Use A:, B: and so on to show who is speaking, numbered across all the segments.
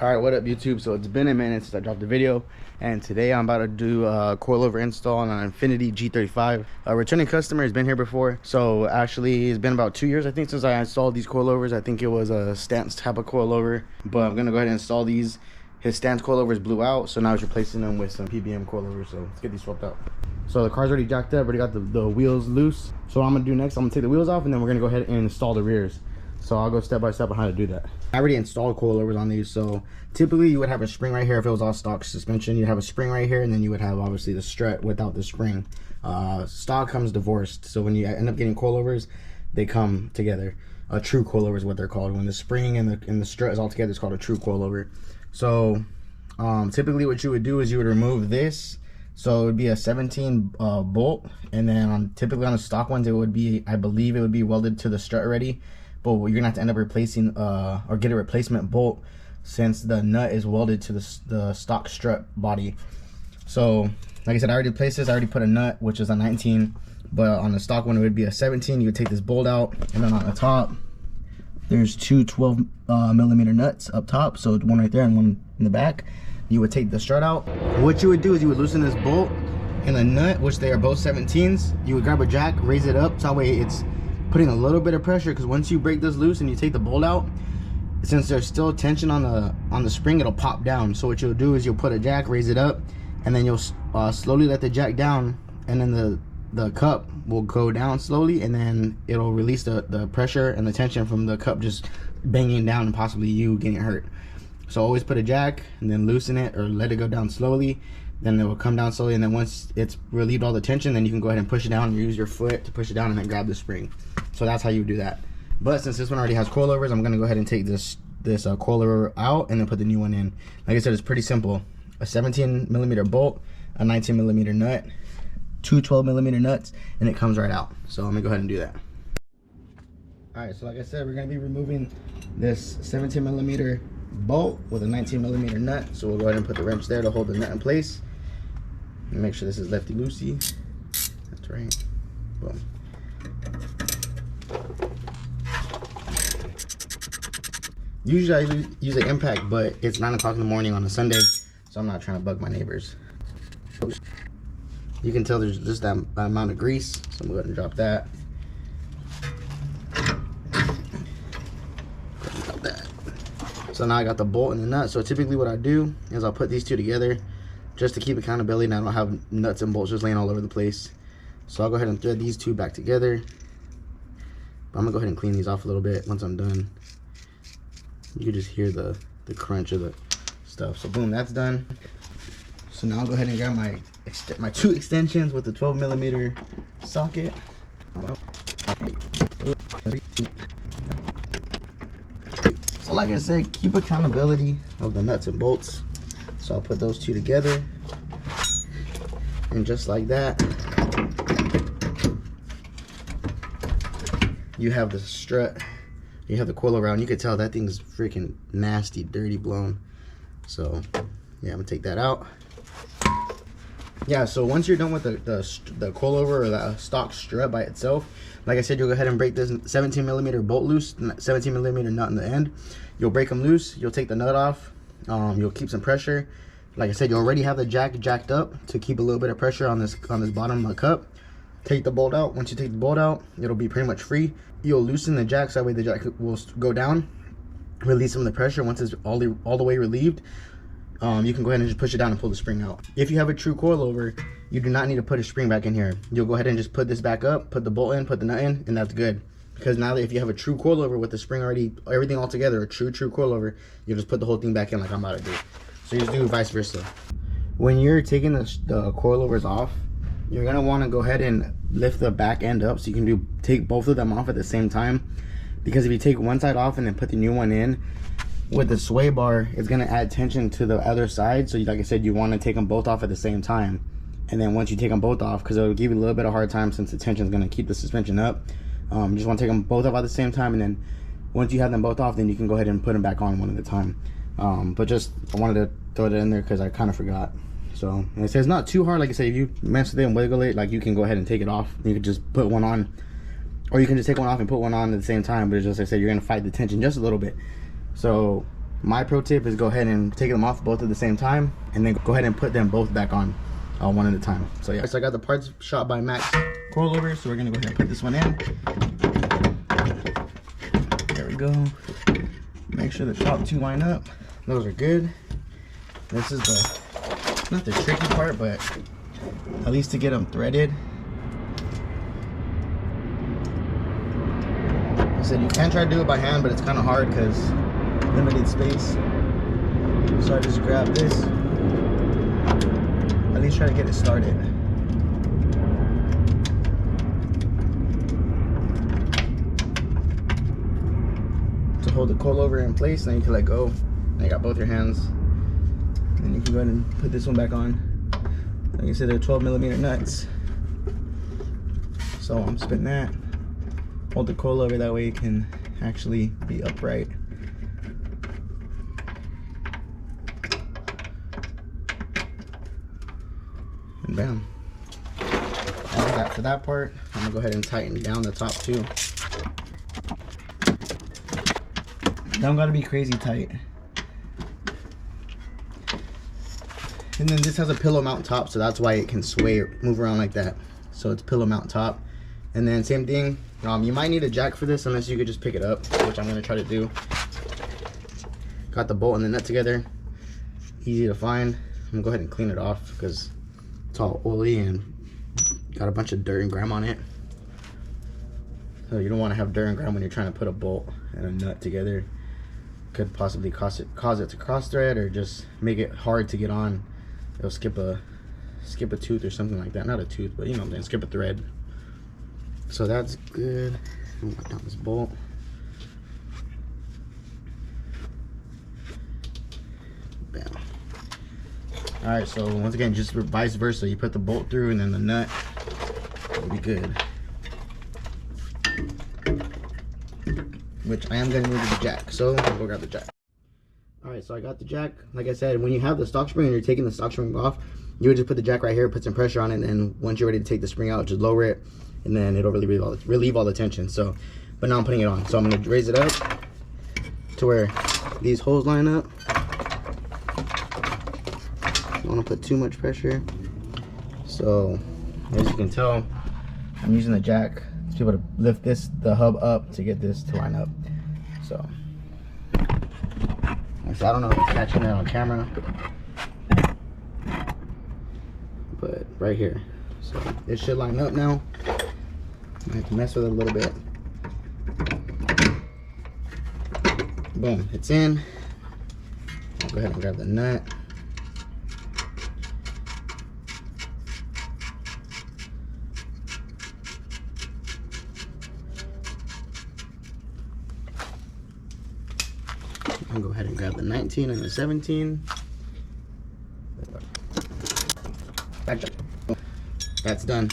A: All right, what up YouTube? So it's been a minute since I dropped the video, and today I'm about to do a coilover install on an Infinity G35. A returning customer has been here before, so actually it's been about 2 years I think since I installed these coilovers. I think it was a stance type of coilover, but I'm gonna go ahead and install these. His stance coilovers blew out, so now he's replacing them with some PBM coilovers. So let's get these swapped out. So the car's already jacked up, already got the wheels loose. So what I'm gonna do next, I'm gonna take the wheels off, and then we're gonna go ahead and install the rears. So I'll go step by step on how to do that. I already installed coilovers on these. So typically you would have a spring right here. If it was all stock suspension, you'd have a spring right here, and then you would have obviously the strut without the spring. Stock comes divorced. So when you end up getting coilovers, they come together. A true coilover is what they're called. When the spring and the strut is all together, it's called a true coilover. So typically what you would do is you would remove this. So it would be a 17 bolt, and then typically on the stock ones it would be, I believe it would be welded to the strut already. But you're gonna have to end up replacing or get a replacement bolt, since the nut is welded to the stock strut body. So like I said, I already replaced this. I already put a nut, which is a 19, but on the stock one it would be a 17. You would take this bolt out, and then on the top there's two 12 millimeter nuts up top, so one right there and one in the back. You would take the strut out. What you would do is you would loosen this bolt and the nut, which they are both 17s. You would grab a jack, raise it up, so that way it's putting a little bit of pressure, because once you break this loose and you take the bolt out, since there's still tension on the spring, it'll pop down. So what you'll do is you'll put a jack, raise it up, and then you'll slowly let the jack down, and then the cup will go down slowly, and then it'll release the pressure and the tension from the cup just banging down and possibly you getting hurt. So always put a jack and then loosen it or let it go down slowly. Then it will come down slowly, and then once it's relieved all the tension, then you can go ahead and push it down and use your foot to push it down and then grab the spring. So that's how you do that. But since this one already has coilovers, I'm gonna go ahead and take this coilover out and then put the new one in. Like I said, it's pretty simple. A 17 millimeter bolt, a 19 millimeter nut, two 12 millimeter nuts, and it comes right out. So I'm gonna go ahead and do that. All right, so like I said, we're gonna be removing this 17 millimeter bolt with a 19 millimeter nut. So we'll go ahead and put the wrench there to hold the nut in place. And make sure this is lefty loosey. That's right. Boom. Usually I use an impact, but it's 9 o'clock in the morning on a Sunday, so I'm not trying to bug my neighbors. You can tell there's just that amount of grease, so I'm going to go ahead and drop that. Drop that. So now I got the bolt and the nut. So typically what I do is I'll put these two together just to keep accountability, and I don't have nuts and bolts just laying all over the place. So I'll go ahead and thread these two back together. But I'm gonna go ahead and clean these off a little bit. Once I'm done, you can just hear the crunch of the stuff. So boom, that's done. So now I'll go ahead and grab my two extensions with the 12 millimeter socket. So like I said, keep accountability of the nuts and bolts. So I'll put those two together, and just like that, you have the strut, you have the coilover, and you can tell that thing's freaking nasty, dirty, blown. So yeah, I'm gonna take that out. Yeah, so once you're done with the coilover or the stock strut by itself, like I said, you'll go ahead and break this 17 millimeter bolt loose, 17 millimeter nut in the end. You'll break them loose, you'll take the nut off, you'll keep some pressure. Like I said, you already have the jack jacked up to keep a little bit of pressure on this bottom cup. Take the bolt out. Once you take the bolt out, it'll be pretty much free. You'll loosen the jack, so that way the jack will go down, release some of the pressure. Once it's all the way relieved, you can go ahead and just push it down and pull the spring out. If you have a true coilover, you do not need to put a spring back in here. You'll go ahead and just put this back up, put the bolt in, put the nut in, and that's good. Because now that if you have a true coilover with the spring already, everything all together, a true coilover, you'll just put the whole thing back in like I'm about to do. So you just do vice versa. When you're taking the coilovers off, you're gonna want to go ahead and lift the back end up, so you can take both of them off at the same time. Because if you take one side off and then put the new one in, with the sway bar, it's gonna add tension to the other side. So like I said, you want to take them both off at the same time. And then once you take them both off, because it'll give you a little bit of hard time since the tension is gonna keep the suspension up, you just want to take them both off at the same time. And then once you have them both off, then you can go ahead and put them back on one at a time. But just I wanted to throw that in there because I kind of forgot. So and it says not too hard. Like I said, if you mess with it and wiggle it, like you can go ahead and take it off. You can just put one on, or you can just take one off and put one on at the same time. But it's just like I said, you're gonna fight the tension just a little bit. So My pro tip is go ahead and take them off both at the same time, and then go ahead and put them both back on one at a time. So yeah, so I got the PartShopMax coilover, so we're gonna go ahead and put this one in. There we go. Make sure the top two line up. Those are good. This is not the tricky part, but at least to get them threaded. I said you can try to do it by hand, but it's kind of hard because limited space. So I just grab this. At least try to get it started. To hold the coilover in place, then you can let go. And you got both your hands. And you can go ahead and put this one back on. Like I said, they're 12mm nuts. So I'm spinning that. Hold the coilover, that way it can actually be upright. And bam. That's that for that part. I'm gonna go ahead and tighten down the top too. Don't gotta be crazy tight. And then this has a pillow mount top, so that's why it can sway or move around like that. So it's pillow mount top. And then same thing, you might need a jack for this unless you could just pick it up, which I'm gonna try to do. Got the bolt and the nut together, easy to find. I'm gonna go ahead and clean it off because it's all oily and got a bunch of dirt and grime on it. So you don't want to have dirt and grime when you're trying to put a bolt and a nut together. Could possibly cause it to cross thread or just make it hard to get on. It'll skip a tooth or something like that. Not a tooth, but you know what I'm saying, skip a thread. So that's good. I'm gonna put down this bolt. Bam. Alright, so once again, just vice versa. You put the bolt through and then the nut. It'll be good. Which I am gonna move to the jack. So we'll grab the jack. Alright, so I got the jack. Like I said, when you have the stock spring and you're taking the stock spring off, you would just put the jack right here, put some pressure on it, and then once you're ready to take the spring out, just lower it, and then it'll relieve all the tension. So, but now I'm putting it on. So I'm gonna raise it up to where these holes line up. Don't wanna put too much pressure. So, as you can tell, I'm using the jack to be able to lift the hub up to get this to line up. So I don't know if it's catching it on camera, but right here. So it should line up now. I have to mess with it a little bit. Boom, it's in. I'll go ahead and grab the nut. I'll go ahead and grab the 19 and the 17. That's done.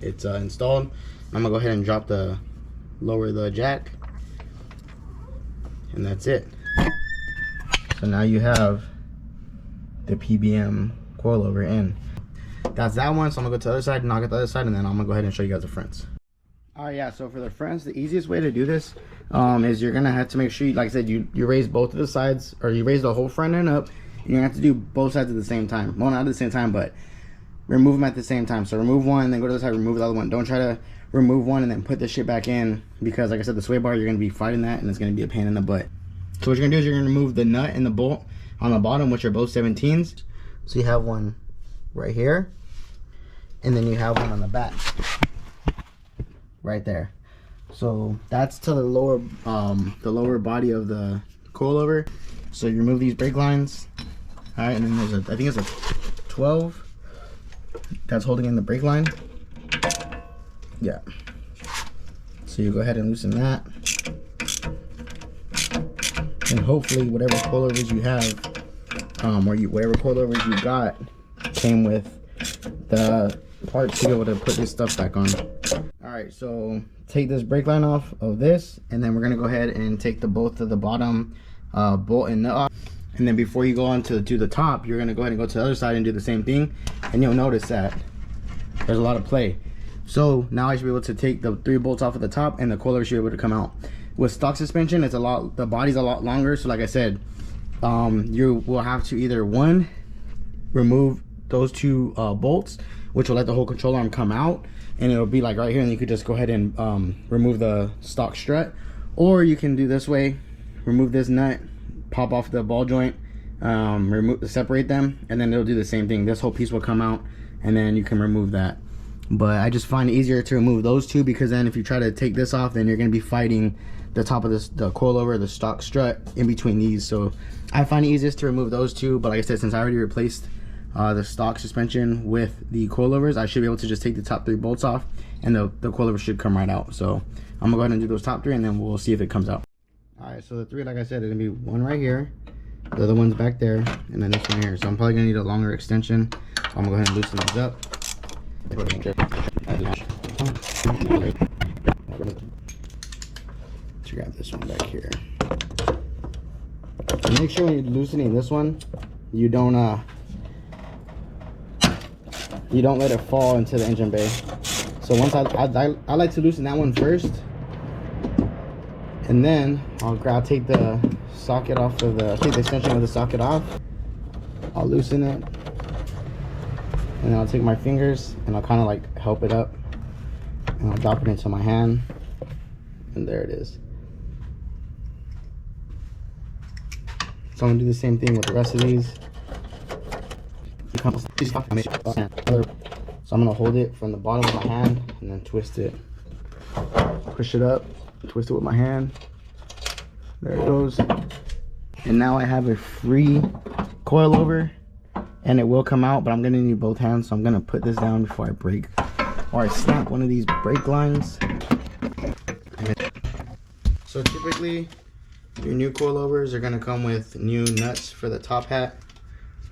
A: It's installed. I'm gonna go ahead and lower the jack, and that's it. So now you have the PBM coilover in. That's that one. So I'm gonna go to the other side and knock at the other side, and then I'm gonna go ahead and show you guys the fronts. Alright, yeah, so for the fronts, the easiest way to do this is you're gonna have to make sure, like I said, you raise both of the sides, or you raise the whole front end up. You're gonna have to do both sides at the same time. Well, not at the same time, but remove them at the same time. So remove one, then go to the side, remove the other one. Don't try to remove one and then put this shit back in, because like I said, the sway bar, you're gonna be fighting that, and it's gonna be a pain in the butt. So what you're gonna do is you're gonna remove the nut and the bolt on the bottom, which are both 17s. So you have one right here, and then you have one on the back right there. So that's to the lower body of the coilover. So you remove these brake lines. All right, and then there's I think it's a 12 that's holding in the brake line. Yeah. So you go ahead and loosen that, and hopefully whatever coilovers you have, whatever coilovers you got, came with the parts to be able to put this stuff back on. Alright, so take this brake line off of this, and then we're gonna go ahead and take both of the bottom bolt and nut off. And then before you go on to the top, you're gonna go ahead and go to the other side and do the same thing, and you'll notice that there's a lot of play. So now I should be able to take the 3 bolts off at the top, and the coilover should be able to come out. With stock suspension, it's the body's a lot longer. So like I said, you will have to either one, remove those two bolts, which will let the whole control arm come out, and it'll be like right here, and you could just go ahead and remove the stock strut. Or you can do this way, remove this nut, pop off the ball joint, separate them, and then it'll do the same thing. This whole piece will come out, and then you can remove that. But I just find it easier to remove those two, because then if you try to take this off, then you're going to be fighting the top of the coilover, the stock strut in between these. So I find it easiest to remove those two. But like I said, since I already replaced the stock suspension with the coilovers, I should be able to just take the top 3 bolts off, and the coilover should come right out. So I'm gonna go ahead and do those top 3, and then we'll see if it comes out. All right, so the 3, like I said, is gonna be one right here, the other one's back there, and then this one here. So I'm probably gonna need a longer extension. So I'm gonna go ahead and loosen these up. Let's grab this one back here. And make sure when you're loosening this one, you don't let it fall into the engine bay. So once I like to loosen that one first, and then I'll take the socket off of take the extension of the socket off. I'll loosen it, and then I'll take my fingers and I'll kind of like help it up, and I'll drop it into my hand, and there it is. So I'm gonna do the same thing with the rest of these. So I'm gonna hold it from the bottom of my hand and then twist it, push it up, twist it with my hand. There it goes. And now I have a free coilover, and it will come out, but I'm gonna need both hands. So I'm gonna put this down before I break, or I snap one of these brake lines. So typically your new coilovers are gonna come with new nuts for the top hat.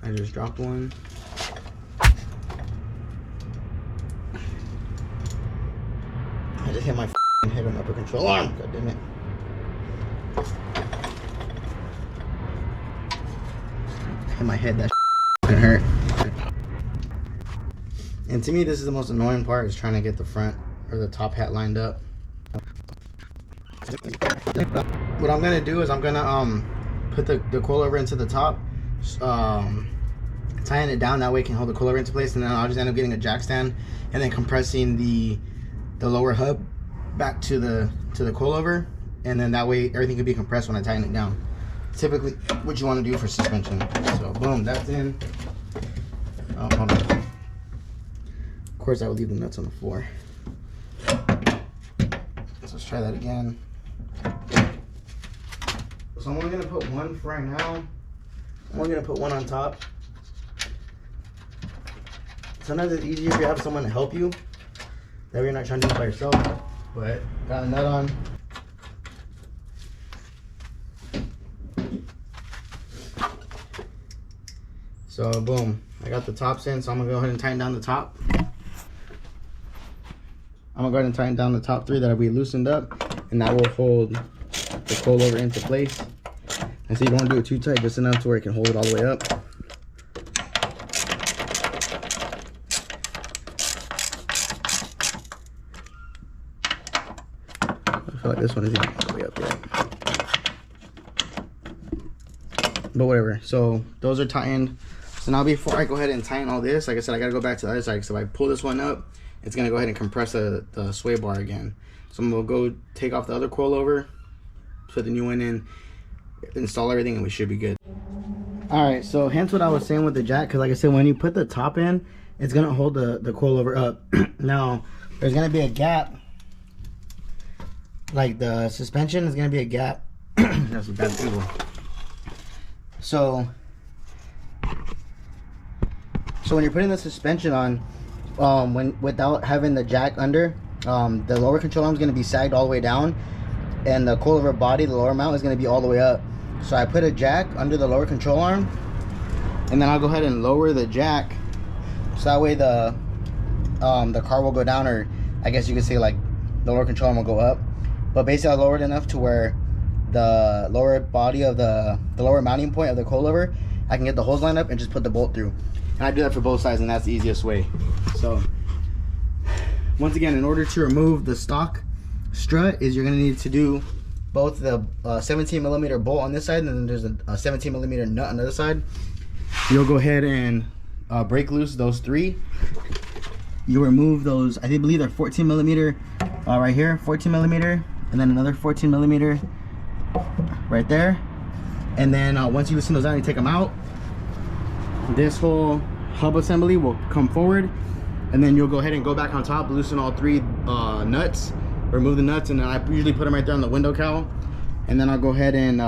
A: I just dropped one. I just hit my head on the upper control arm. God damn it. Hit my head, that gonna hurt. And to me, this is the most annoying part, is trying to get the front or the top hat lined up. What I'm gonna do is I'm gonna put the coilover into the top, tying it down, that way it can hold the coilover into place, and then I'll just end up getting a jack stand and then compressing the lower hub back to the coilover, and then that way everything can be compressed when I tighten it down. Typically what you want to do for suspension. So boom, that's in. Oh, hold on. Of course I would leave the nuts on the floor. So let's try that again. So I'm only gonna put one for right now. I'm only gonna put one on top. Sometimes it's easier if you have someone to help you, that way you're not trying to do it by yourself. But got a nut on. So boom, I got the tops in, so I'm gonna go ahead and tighten down the top. I'm gonna go ahead and tighten down the top 3 that we loosened up, and that will hold the coilover into place. And so you don't want to do it too tight, just enough to where it can hold it all the way up. I feel like this one isn't all the way up yet. But whatever, so those are tightened. So now before I go ahead and tighten all this, like I said, I gotta go back to the other side. So if I pull this one up, it's gonna go ahead and compress the sway bar again. So I'm gonna go take off the other coilover, put the new one in, install everything, and we should be good. All right, so hence what I was saying with the jack, because like I said, when you put the top in, it's gonna hold the coilover up. Now there's gonna be a gap, like the suspension is gonna be a gap. That's a bad angle. So when you're putting the suspension on, without having the jack under, the lower control arm is going to be sagged all the way down, and the coilover body, the lower mount, is going to be all the way up. So I put a jack under the lower control arm, and then I'll go ahead and lower the jack, so that way the car will go down, or I guess you could say like the lower control arm will go up. But basically I lowered it enough to where the lower body of the lower mounting point of the coilover, I can get the hose lined up and just put the bolt through. And I do that for both sides, and that's the easiest way. So once again, in order to remove the stock strut, is you're going to need to do both the 17mm bolt on this side, and then there's a 17mm nut on the other side. You'll go ahead and break loose those 3. You remove those, I believe they're 14mm right here, 14mm, and then another 14mm right there. And then once you loosen those out, you take them out. This whole hub assembly will come forward, and then you'll go ahead and go back on top, loosen all 3 nuts, remove the nuts, and then I usually put them right there on the window cowl. And then I'll go ahead and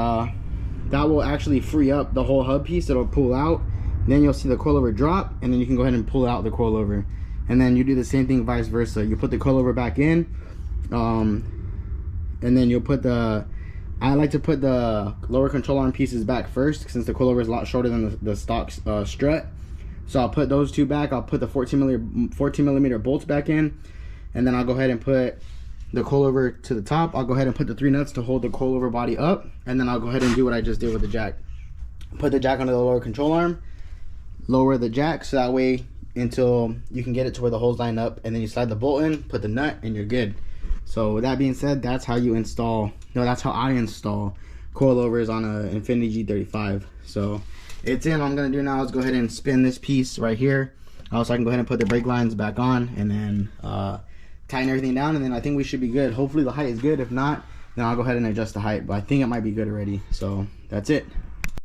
A: that will actually free up the whole hub piece. It'll pull out. Then you'll see the coilover drop, and then you can go ahead and pull out the coilover. And then you do the same thing vice versa. You put the coilover back in, and then you'll put I like to put the lower control arm pieces back first, since the coilover is a lot shorter than the stock strut. So I'll put those 2 back. I'll put the 14mm bolts back in, and then I'll go ahead and put the coilover to the top. I'll go ahead and put the 3 nuts to hold the coilover body up, and then I'll go ahead and do what I just did with the jack. Put the jack under the lower control arm, lower the jack, so that way until you can get it to where the holes line up, and then you slide the bolt in, put the nut, and you're good. So with that being said, that's how you install, that's how I install coilovers on a Infiniti G35. So it's in. What I'm gonna do now is go ahead and spin this piece right here, so I can go ahead and put the brake lines back on, and then tighten everything down, and then I think we should be good. Hopefully the height is good. If not, then I'll go ahead and adjust the height, but I think it might be good already. So that's it.